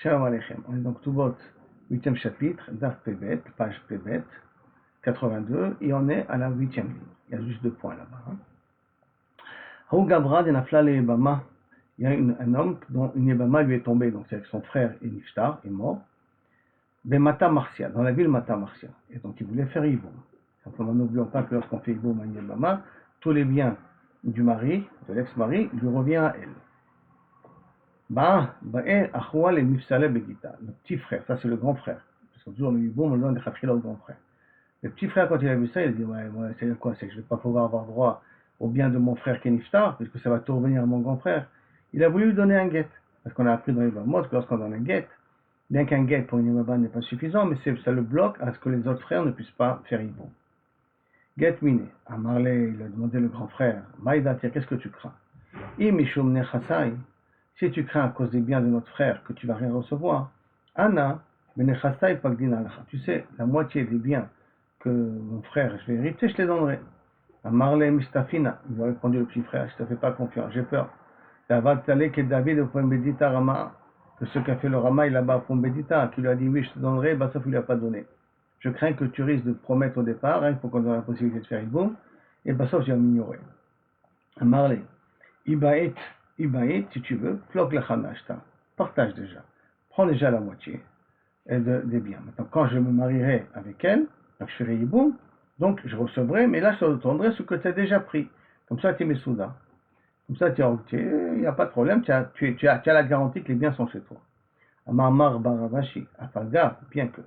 Shalom Aleichem. On est donc tout bot, 8e chapitre, Daf Pebet, page Pebet, 82, et on est à la 8e ligne. Il y a juste 2 points là-bas. Haou Gabra de Nafla le Ebama. Il y a un homme dont une Ebama lui est tombée, donc c'est avec son frère et Niftar, est mort. Mata Marcia, dans la ville Mata Marcia. Et donc il voulait faire Iboum. Simplement, n'oublions pas que lorsqu'on fait Iboum à une Ebama, tous les biens du mari, de l'ex-mari, lui revient à elle. Le petit frère, ça c'est le grand frère. Parce que toujours le Iboum, on donne des khatkhila au grand frère. Le petit frère, quand il a vu ça, il a dit ouais, c'est quoi? C'est que je ne vais pas pouvoir avoir droit au bien de mon frère Keniftar, puisque ça va tout revenir à mon grand frère. Il a voulu lui donner un guet. Parce qu'on a appris dans les Bamot que lorsqu'on donne un guet, bien qu'un guet pour une Yomaba n'est pas suffisant, mais ça le bloque à ce que les autres frères ne puissent pas faire Iboum. Guet miné. À Marley, il a demandé le grand frère, Maïda, qu'est-ce que tu crains? Imishum nechasai. Si tu crains à cause des biens de notre frère que tu vas rien recevoir, Anna, benechasai pagdin alacha. Tu sais, la moitié des biens que mon frère, je vais hériter, je les donnerai. À Marley Mistafina, il lui a répondu le petit frère, je ne te fais pas confiance, j'ai peur. Que David au point Bédita Rama, que ce qu'a fait le Rama, il là-bas au point Bédita, qui lui a dit oui, je te donnerai, bah sauf qu'il ne lui a pas donné. Je crains que tu risques de te promettre au départ, il faut qu'on ait la possibilité de faire Iboum, et bah sauf, je vais m'ignorer. À Marley, Ibaït, si tu veux, floque la Khanashta, partage déjà, prends déjà la moitié des biens. Maintenant, quand je me marierai avec elle, donc je ferai Iboum, donc je recevrai, mais là je te retournerai ce que tu as déjà pris. Comme ça, tu es mes soudas. Comme ça, il n'y a pas de problème, tu as la garantie que les biens sont chez toi. Amar Baravashi, Afalga, bien que.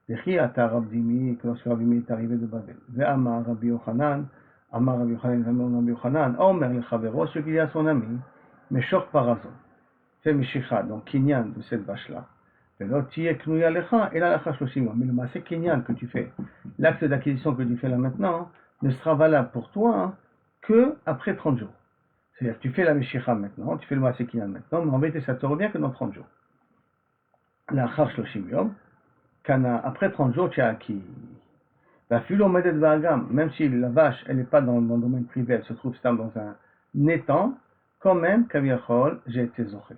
Dechi ata Rabdimi, que lorsque Rabdimi est arrivé de Babel. Ve'amar Rabbi Yochanan, Amar Rabbi Yochanan, Omer le Chavero, ce qu'il y a à son ami, Meshor Parazon, fait Meshicha, donc Kinyan de cette vache-là. Mais le maaseh kinyan que tu fais, l'acte d'acquisition que tu fais là maintenant, ne sera valable pour toi que après 30 jours. C'est-à-dire que tu fais la Meshicha maintenant, tu fais le maaseh kinyan maintenant, mais en vérité ça te revient que dans 30 jours. L'achar shloshim yom, après 30 jours tu as acquis. Même si la vache elle n'est pas dans le domaine privé, elle se trouve dans un étang, quand même, kaviachol, j'ai été zoché.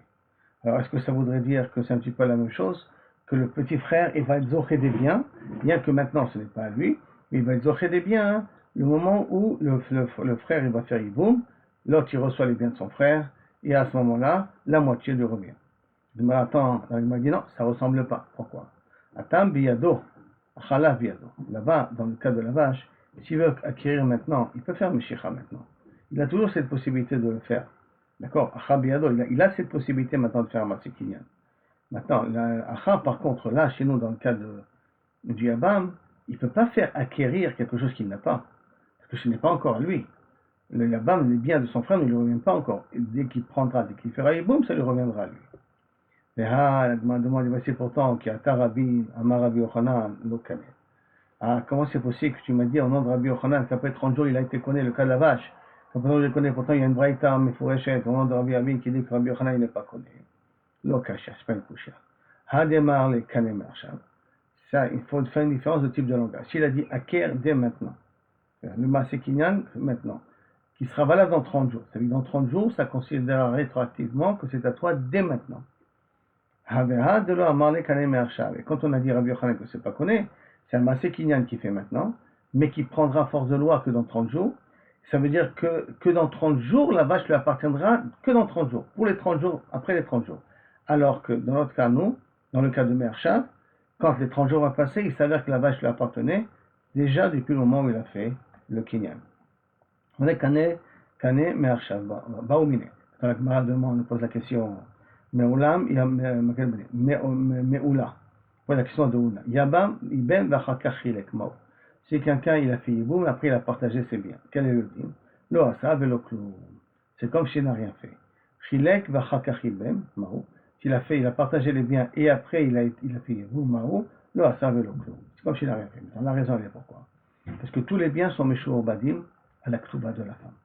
Alors, est-ce que ça voudrait dire que c'est un petit peu la même chose, que le petit frère, il va être zoché des biens, bien que maintenant ce n'est pas à lui, mais il va être zoché des biens, le moment où le frère, il va faire Iboum, l'autre, il reçoit les biens de son frère, et à ce moment-là, la moitié lui revient. Il m'a dit non, ça ne ressemble pas. Pourquoi? Atam biyado, achala biyado. Là-bas, dans le cas de la vache, s'il veut acquérir maintenant, il peut faire Meshicha maintenant. Il a toujours cette possibilité de le faire. D'accord, il a cette possibilité maintenant de faire un maaseh kinyan. Maintenant, Acha, par contre, là, chez nous, dans le cas du Yabam, il ne peut pas faire acquérir quelque chose qu'il n'a pas. Parce que ce n'est pas encore à lui. Le Yabam, les biens de son frère ne lui reviennent pas encore. Et dès qu'il fera Iboum, ça lui reviendra à lui. Mais la demande, c'est pourtant qu'il y a Tarabi, Amarabi Yochanan, Lokane. Comment c'est possible que tu m'as dit au nom de Rabbi Yochanan qu'après 30 jours, il a été connu le cas de la vache? Pourtant, je connais, pourtant il y a une braïta, mais faut au nom de Rabbi Abin qui dit que Rabbi Yochanan n'est pas connu. L'okasha, c'est pas une coucha. Hademar le kanem arshav. Ça, il faut faire une différence de type de langage. S'il a dit acquère dès maintenant, le maaseh kinyan maintenant, qui sera valable dans 30 jours. Ça veut dire dans 30 jours, ça considérera rétroactivement que c'est à toi dès maintenant. Haveha de lo amar le kanem arshav. Et quand on a dit Rabbi Yochanan que c'est pas connu, c'est un maaseh kinyan qui fait maintenant, mais qui prendra force de loi que dans 30 jours. Ça veut dire que dans 30 jours, la vache lui appartiendra que dans 30 jours, pour les 30 jours, après les 30 jours. Alors que dans notre cas, nous, dans le cas de Mershav, quand les 30 jours vont passer, il s'avère que la vache lui appartenait déjà depuis le moment où il a fait le kinyan. On est kané, Mershav, baoumine. Quand la Gemara demande, on pose la question, Meulam, il y a Meoula. Voilà la question de Oula. Yabam, Iben, Vachakachilek, Mao. Si quelqu'un il a fait Iboum, après il a partagé ses biens. Quel est le din? Lo asa velo kloum. C'est comme s'il n'a rien fait. Chilek vachakachibem, Mao. S'il a fait, il a partagé les biens et après il a fait Iboum, Mao. Lo asa velo kloum. C'est comme s'il n'a rien fait. On a raison, il pourquoi? Parce que tous les biens sont meshoubadim à la ktuba de la femme.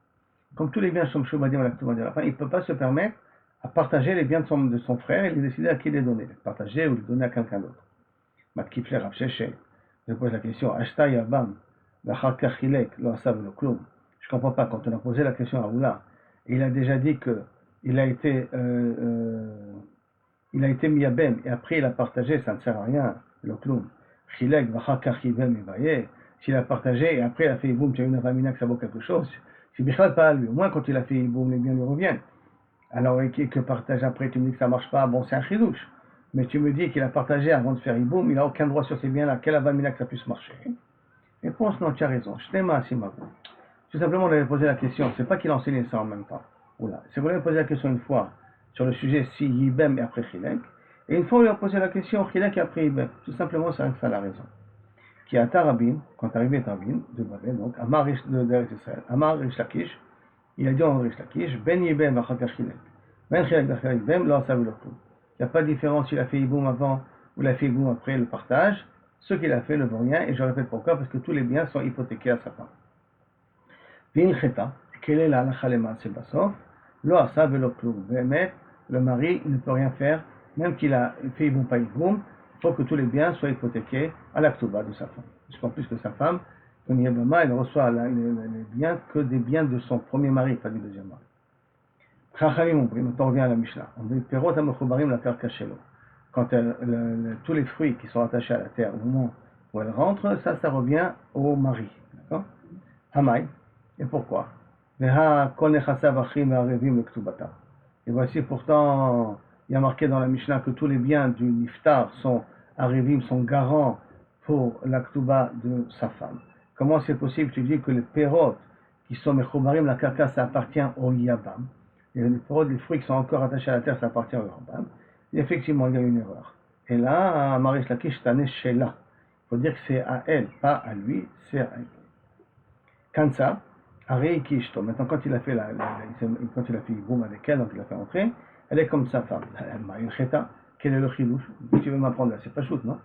Comme tous les biens sont meshoubadim à la ktuba de la femme, il ne peut pas se permettre à partager les biens de son frère et il décider à qui les donner. Les partager ou les donner à quelqu'un d'autre. Matkifler Rabsheshe. Je pose la question, Ashta Yabam, Vachakachilek, lo asa velo kloum. Je ne comprends pas, quand on a posé la question à Oula, il a déjà dit que il a été il a été miyabem, et après il a partagé, ça ne sert à rien, le clown. Chilek, vachakar yibem evaye, s'il a partagé, et après il a fait iboum, tu as une avamina que ça vaut quelque chose, c'est bichal pas à lui. Au moins quand il a fait iboum, les biens lui reviennent. Alors, et que partage après, tu me dis que ça marche pas, bon, c'est un chidouche. Mais tu me dis qu'il a partagé avant de faire iboum, il n'a aucun droit sur ces biens-là, quelle avamina que ça puisse marcher. Réponse, non, tu as raison, je t'aime assez, ma voix. Tout simplement, on avait posé la question, c'est pas qu'il enseignait ça en même temps. Oula. C'est qu'on lui a posé la question une fois sur le sujet si Yibem et après Chilek. Et une fois, on lui a posé la question Chilek et après Yibem. Tout simplement, c'est ça la raison. Qui a Tarabin, quand arrivé Tarabin, de Babel, donc, Amar de Israël, Amar Rish Lakish, il a dit en Rish Lakish, Ben Yibem va Chakar Chilek. Ben Chilek va Yibem, là, ça veut le coup. Il n'y a pas de différence s'il a fait Yiboum avant ou il a fait Yiboum après le partage. Ce qu'il a fait ne vaut rien, et je répète pourquoi, parce que tous les biens sont hypothéqués à sa femme. Vin Cheta, quelle est la halakha c'est basof? Lo asa velo klum. Le mari ne peut rien faire, même qu'il a fait iboum pas iboum, il faut que tous les biens soient hypothéqués à la ktuba de sa femme. Parce qu'en plus que sa femme, quand il y a Bama, elle reçoit les biens que des biens de son premier mari, pas du deuxième mari. Chachamim on revient à la Mishnah. On dit perot amechobarim la karkashelo. Quand tous les fruits qui sont attachés à la terre au moment où elle rentre, ça revient au mari. D'accord? Hamay. Et pourquoi? Et voici pourtant, il y a marqué dans la Mishnah que tous les biens du Niftar sont Arevim, sont garants pour la Ktuba de sa femme. Comment c'est possible? Tu dis que les perot qui sont Mechobarim, la carcasse, ça appartient au Yabam. Et les perot, les fruits qui sont encore attachés à la terre, ça appartient au Yabam. Et effectivement, il y a une erreur. Et là, Marish Lakish Tane Shela. Il faut dire que c'est à elle, pas à lui, c'est à elle. Kansa, Arei Kishto. Maintenant, quand il a fait boum avec elle, donc il a fait entrer, elle est comme sa femme. Maïl Cheta, quel est le chilouche? Tu veux m'apprendre là? C'est pas chouette, non?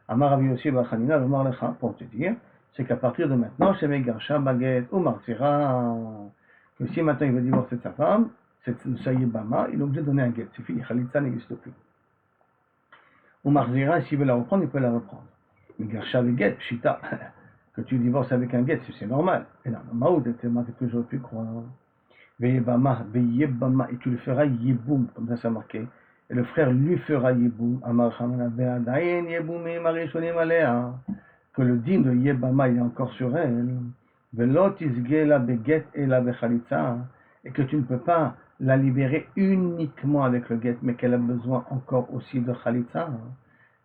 Amar Rabi Yossi Bachanina, le Marlecha, pour te dire, c'est qu'à partir de maintenant, chez Megarsha, Baguette, ou Martira, que si maintenant il veut divorcer de sa femme, c'est Sayibama, il est obligé de donner un guet. C'est fini, Khalitsa n'existe plus. Ou Marzira, s'il veut la reprendre, il peut la reprendre. Megarsha, le guet, Pshita. Que tu divorces avec un guet, c'est normal. Et non, Maoud était marqué que j'aurais pu croire. Veyebama, et tu le feras Yeboum, comme ça c'est marqué. Et le frère lui fera Yeboum, que le din de Yebama il est encore sur elle. Et que tu ne peux pas la libérer uniquement avec le guet, mais qu'elle a besoin encore aussi de Khalitsa.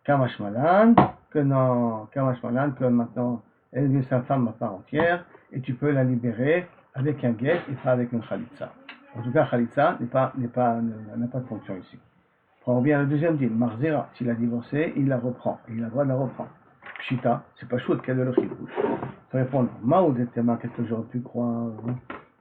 Kamashmalan, que non, Kamashmalan, que maintenant elle devient sa femme à part entière, et tu peux la libérer avec un guet et pas avec une khalitsa. En tout cas, khalitsa n'a pas de fonction ici. On revient à le deuxième deal. Marzera, s'il a divorcé, il la reprend. Il a le droit de la reprendre. Pshita, c'est pas chouette qu'elle le chibouche. Il faut répondre, Maoud et Tema, qu'est-ce que j'aurais pu croire?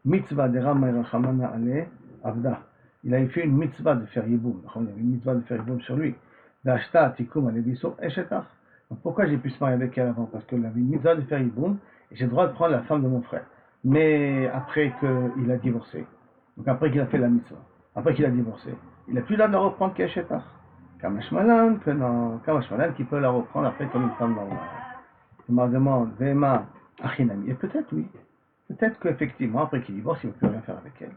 Mitzvah de Rama Rachamana Ale Avda. Il avait fait une mitzvah de faire yiboum. Il y avait une mitzvah de faire yiboum sur lui. D'Ashta Tikum Alebiso Eshetach. Donc pourquoi j'ai pu se marier avec elle avant? Parce qu'elle avait une mitzvah de faire yiboum, et j'ai le droit de prendre la femme de mon frère. Mais après qu'il a divorcé, donc après qu'il a fait la mitzvah, après qu'il a divorcé, il n'a plus le droit de la reprendre qu'Eshetach. Kamashmalan, que non, Kamashmalan qui peut la reprendre après comme une femme normale. Je me demande, Vema Achinami, et peut-être oui, peut-être qu'effectivement, après qu'il divorce, il ne veut plus rien faire avec elle.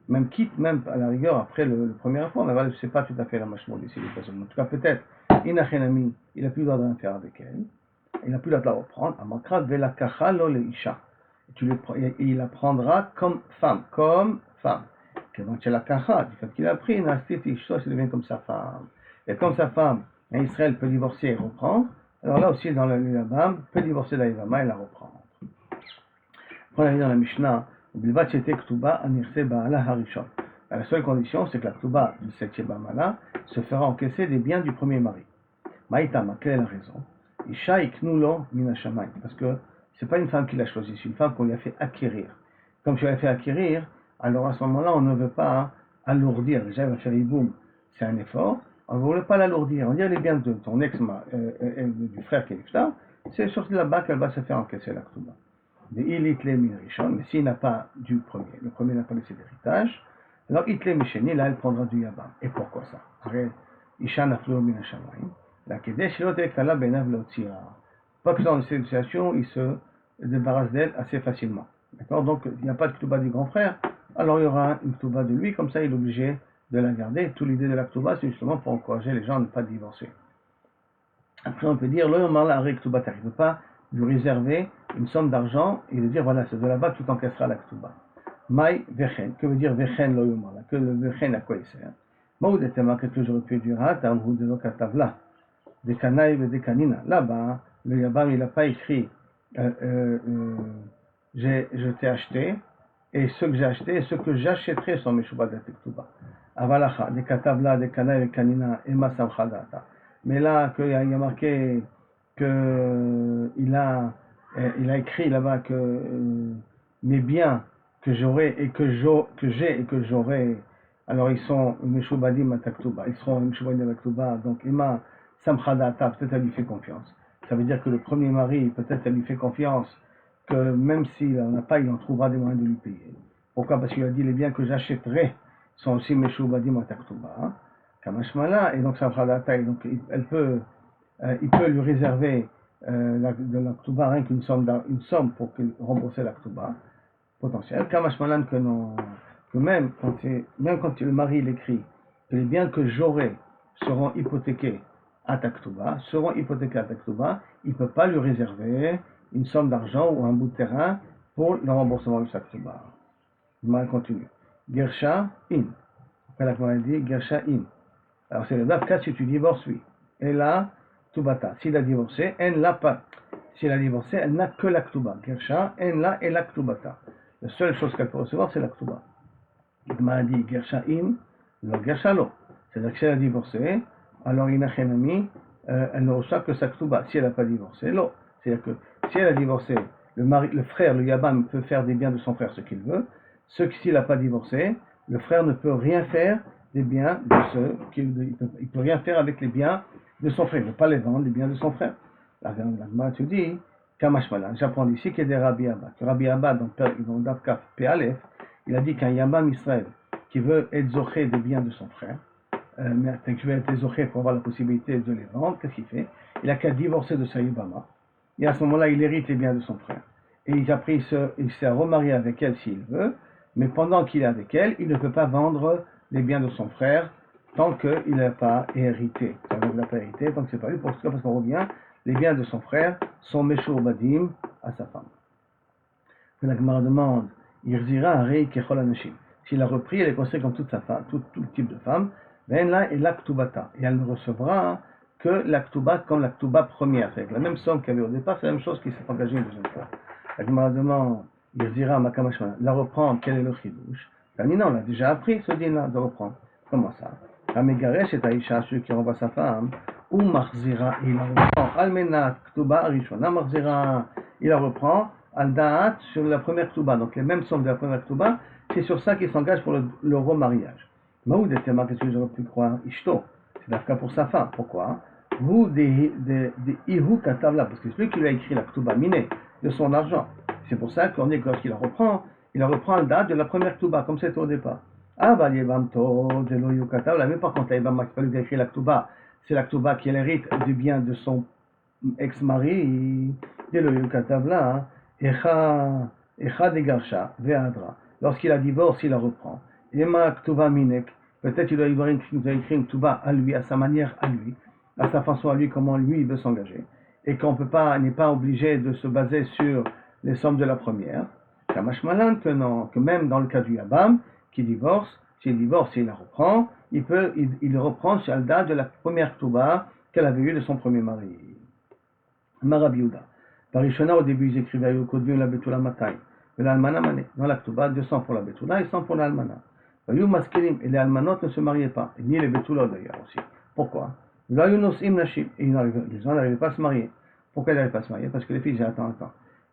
Même quitte, même à la rigueur, après le premier enfant, mais voilà, je ne sais pas tout à fait la machmo d'ici les personnes. En tout cas, peut-être, Inachenami, il n'a plus le droit de rien faire avec elle, il n'a plus le droit de la reprendre, Amakra Velakacha lo le Isha. Et il la prendra comme femme, Que donc, c'est la kacha, du fait qu'il a pris, Nastit Ishto, ça devient comme sa femme. Et comme sa femme, Israël peut divorcer et reprendre, alors là aussi, dans le Yabam, peut divorcer d'Aïvama et la reprendre. On a vu dans la Mishnah, la seule condition, c'est que la Ktuba du 7e Bamala se fera encaisser des biens du premier mari. Maïtama, quelle est la raison? Isha iknulo minashamay, parce que c'est pas une femme qui l'a choisie, c'est une femme qu'on lui a fait acquérir. Comme tu l'as fait acquérir, alors à ce moment-là, on ne veut pas alourdir. Déjà, elle va faire iboum, c'est un effort. On ne veut pas l'alourdir. On dit les biens de ton ex, du frère qui est là, c'est surtout là-bas qu'elle va se faire encaisser la Ktuba. Mais s'il n'a pas du premier, le premier n'a pas laissé d'héritage, alors Itle Misheni, là elle prendra du Yabam. Et pourquoi ça? Isha Naflo Minashamayim, la Kedesh Lotektala Benav Lotira. Pas que dans cette situation, il se débarrasse d'elle assez facilement. D'accord? Donc il n'y a pas de Ktuba du grand frère, alors il y aura une Ktuba de lui, comme ça il est obligé de la garder. Toute l'idée de l'Aktuba, c'est justement pour encourager les gens à ne pas divorcer. Après, on peut dire, il ne peut pas lui réserver une somme d'argent et lui dire, voilà, c'est de là-bas que tu t'encaisseras l'Aktuba. Mai vechen, que veut dire vechen lo yomala, que le vechen à quoi il sert? Maoudetema, qu'est-ce que j'aurais pu dire? Tamhu de lokatavla, des kanaï et des kanina. Là-bas, le Yabam, il n'a pas écrit, je t'ai acheté, et ce que j'ai acheté et ce que j'achèterai sont mes shubad d'Aktuba. Avalacha, des katavla, des kanaï et kanina, et ma samchadata. Mais là, il y a marqué qu'il a écrit là-bas que mes biens que j'aurai et que j'ai et que j'aurai, alors ils sont Meshubadim Ataktuba, ils seront Meshubadim Ataktuba, donc Emma Samchadata, peut-être elle lui fait confiance. Ça veut dire que le premier mari, peut-être elle lui fait confiance, que même s'il n'en a pas, il en trouvera des moyens de lui payer. Pourquoi? Parce qu'il a dit les biens que j'achèterai sont aussi Meshubadim Ataktuba, Kamashmala, et donc Samchadata, et donc il peut lui réserver de l'Aktuba rien qu'une somme pour rembourser l'Aktuba potentiel. Kamashmalan que même quand le mari l'écrit, que les biens que j'aurai seront hypothéqués à Taktuba, il ne peut pas lui réserver une somme d'argent ou un bout de terrain pour le remboursement de Taktuba. Mal continue. Gersha in. Après la commande dit Gersha in. Alors c'est le dafka si tu divorces, oui. Et là, Tubata. S'il a divorcé, elle n'a pas. Si elle a divorcé, elle n'a que l'Aktuba. Gersha, elle n'a et l'Aktubata. La seule chose qu'elle peut recevoir, c'est l'Aktuba. Il m'a dit Gersha im, lo Gersha lo. C'est-à-dire que si elle a divorcé, alors Inachenami, elle ne reçoit que sa Aktuba. Si elle n'a pas divorcé, lo. C'est-à-dire que si elle a divorcé, le frère, le Yabam, peut faire des biens de son frère ce qu'il veut. S'il n'a pas divorcé, le frère ne peut rien faire des biens de ceux il ne peut rien faire avec les biens de son frère. Il ne peut pas les vendre, les biens de son frère. La Gemara te dit, Kamashmala, j'apprends ici qu'il y a des Rabbi Abba. Que Rabbi Abba, dans Davkaf P-Aleph, il a dit qu'un Yabam Israël qui veut être zoché des biens de son frère, mais qui veut être zoché pour avoir la possibilité de les vendre, qu'est-ce qu'il fait? Il a qu'à divorcer de sa Yabama. Et à ce moment-là, il hérite les biens de son frère. Et après, il s'est remarié avec elle s'il veut, mais pendant qu'il est avec elle, il ne peut pas vendre les biens de son frère tant qu'il n'a pas hérité. Il n'a pas hérité, tant que c'est pas lui, parce qu'on revient, les biens de son frère sont Meshubadim à sa femme. La Gemara demande, Irzira Harei Kechol Anashim. S'il a repris, elle est considérée comme toute sa femme, tout type de femme, ben là est l'Aktubata. Et elle ne recevra que l'Aktuba comme l'Aktuba première. C'est la même somme qu'il y avait au départ, c'est la même chose qui s'est engagée une deuxième fois. La Gemara demande, Irzira Makamashman, la reprendre, quel est le chidouche? Non, on a déjà appris ce din-là de reprendre. Comment ça? Amegaresh et Aïcha, celui qui renvoie sa femme, ou Marzira, il la reprend. Almenat, Ktuba, Arishona, Marzira, il la reprend. Al-Da'at sur la première Ktuba, donc les mêmes sommes de la première Ktuba, c'est sur ça qu'il s'engage pour le remariage. Maoud était marqué, qu'est-ce que j'aurais pu croire? Ishto, c'est l'afka pour sa femme. Pourquoi? Vous, des Ihu Katavla, parce que c'est lui qui lui a écrit la Ktuba minée de son argent. C'est pour ça qu'on dit que lorsqu'il la reprend Al-Da'at de la première Ktuba, comme c'était au départ. Ah, bah, Yevamto, de l'Oyu Katavla, mais par contre, Yevamto, c'est pas lui qui a écrit la Ktuba, c'est la Ktuba qui hérite du bien de son ex-mari, de l'Oyu Katavla, Echa de Garsha, Ve'adra. Lorsqu'il a divorcé, il la reprend. Ema Ktuva Minek, peut-être il doit écrire une Ktuva à lui, à sa manière à lui, à sa façon à lui, comment lui il veut s'engager. Et qu'on n'est pas obligé de se baser sur les sommes de la première. Kamashmalan, que même dans le cas du Yabam, qui divorce, s'il divorce et il la reprend, il reprend sur la date de la première Ktuva qu'elle avait eue de son premier mari. Marabiouda. Parishona, au début, ils écrivaient Yokodvim la Betula Matai. Mais l'Almana Mané. Dans la Ktuba, 200 pour la Betula et 100 pour l'Almana. Et les Almanotes ne se mariaient pas. Et ni les Betula d'ailleurs aussi. Pourquoi? Ils n'arrivaient pas à se marier. Pourquoi ils n'arrivaient pas à se marier? Parce que les filles disaient attends.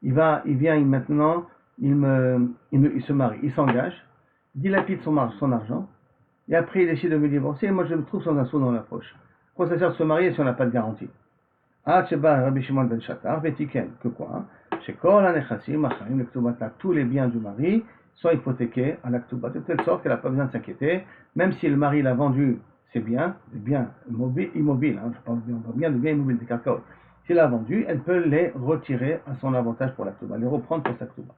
Il vient maintenant, il se marie, il s'engage, il dilapide son argent, et après il décide de me divorcer, et moi je me trouve sans un sou dans la poche. Pourquoi ça sert de se marier si on n'a pas de garantie? Ah, Rabbi Shimon ben Shatar, Vetiken, que quoi? Chez Kol Anechassim, Acharim, l'Ektubata, tous les biens du mari sont hypothéqués à l'Ektubata, de telle sorte qu'elle n'a pas besoin de s'inquiéter, même si le mari l'a vendu ses biens, des biens immobiles, je parle bien de biens immobiles, des cacao. S'il l'a vendu, elle peut les retirer à son avantage pour l'Ektuba, les reprendre pour sa Ektuba.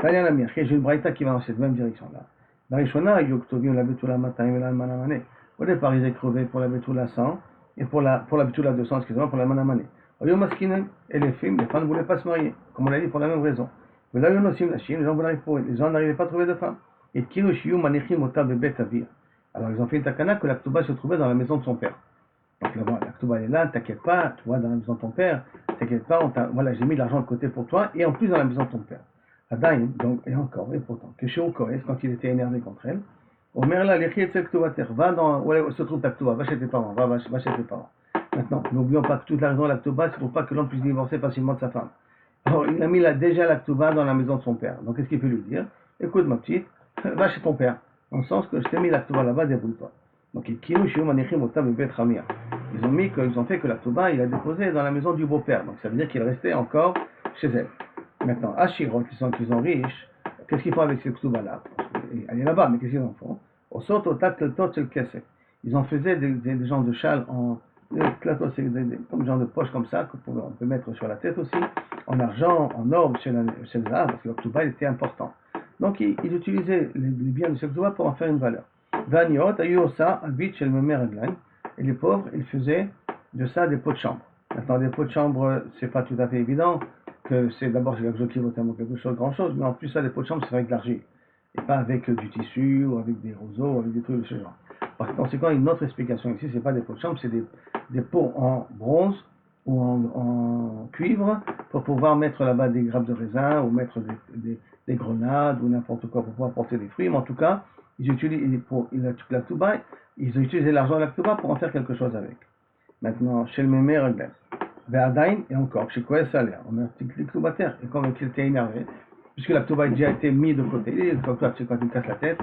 J'ai une braïta qui va dans cette même direction-là. Barishona, Yoktovim, la Betula Matayim et la Manamane. Au départ, ils écrivaient pour la Betula 100 et pour la Betula 200, excusez-moi, pour la Manamane. Oyomaskinen et les filles, les femmes ne voulaient pas se marier, comme on l'a dit, pour la même raison. Mais là, les gens n'arrivaient pas à trouver de femmes. Et Kirushiyu Manichim Ota Bebet Avir. Alors ils ont fait une takana que la Ktuba se trouvait dans la maison de son père. Donc là-bas, la Ktuba est là, t'inquiète pas, tu vois, dans la maison de ton père, t'inquiète pas, voilà, j'ai mis de l'argent de côté pour toi, et en plus dans la maison de ton père. Adain, donc, et encore, et pourtant, que chez Okoès, quand il était énervé contre elle, Omer là, les chiets va dans, où se trouve ta Ktuba, va chez tes parents, va chez tes parents. Maintenant, n'oublions pas que toute la raison de la Ktuba, c'est pour pas que l'homme puisse divorcer facilement de sa femme. Alors, il a mis déjà la Ktuba dans la maison de son père. Donc, qu'est-ce qu'il peut lui dire? Écoute, ma petite, va chez ton père. Dans le sens que je t'ai mis la Ktuba là-bas, débrouille-toi. Donc, ils ont fait que la Ktuba, il a déposé dans la maison du beau-père. Donc, ça veut dire qu'il restait encore chez elle. Maintenant, Ashirot, qui sont riches, qu'est-ce qu'ils font avec cette Ktuba-là? Elle est là-bas, mais qu'est-ce qu'ils en font? Au sort, au tac, le tot, c'est le kessé. Ils en faisaient des genres de châles en. C'est comme genre de poche comme ça, qu'on peut mettre sur la tête aussi, en argent, en or, chez le Zahar, parce que le Ktuba était important. Donc, ils utilisaient les biens de ce Ktuba pour en faire une valeur. Vaniot, Ayuosa, Abit, chez le Memeraglan, et les pauvres, ils faisaient de ça des pots de chambre. Maintenant, des pots de chambre, c'est pas tout à fait évident, que c'est d'abord c'est quelque chose, grand chose, mais en plus, ça, des pots de chambre, c'est avec de l'argile, et pas avec du tissu, ou avec des roseaux, ou avec des trucs de ce genre. Par conséquent, une autre explication ici, c'est pas des pots de chambre, c'est des pots en bronze ou en cuivre pour pouvoir mettre là-bas des grappes de raisin ou mettre des grenades ou n'importe quoi pour pouvoir porter des fruits. Mais en tout cas, ils utilisent la Ktuba, ils ont utilisé l'argent de la Ktuba pour en faire quelque chose avec. Maintenant, chez le Mémé Reglet, Ve'adain, et encore, chez quoi ça l'air? On a un petit Ktuba terre, et comme il était énervé, puisque la Ktuba a déjà été mise de côté, quand tu casses la tête,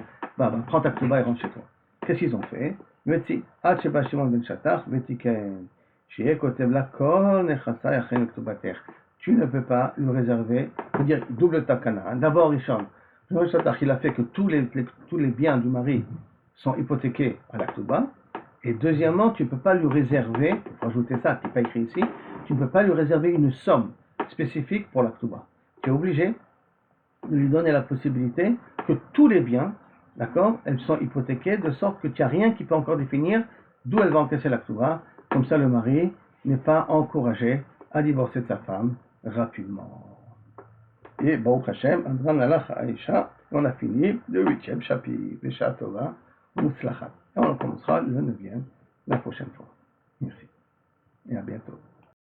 prends ta Ktuba et rentre chez toi. Qu'est-ce qu'ils ont fait? Tu ne peux pas lui réserver, c'est-à-dire double takana. D'abord, Richard, il a fait que tous les biens du mari sont hypothéqués à la Ktuba. Et deuxièmement, tu ne peux pas lui réserver, il faut ajouter ça, qui n'est pas écrit ici, tu ne peux pas lui réserver une somme spécifique pour la Ktuba. Tu es obligé de lui donner la possibilité que tous les biens, d'accord, elles sont hypothéquées de sorte que tu n'as rien qui peut encore définir d'où elle va encaisser la Ktuba. Comme ça, le mari n'est pas encouragé à divorcer de sa femme rapidement. Et Baruch Hashem, on a fini le 8e chapitre, le Shatova, Mouslachat. Et on commencera le 9e la prochaine fois. Merci. Et à bientôt.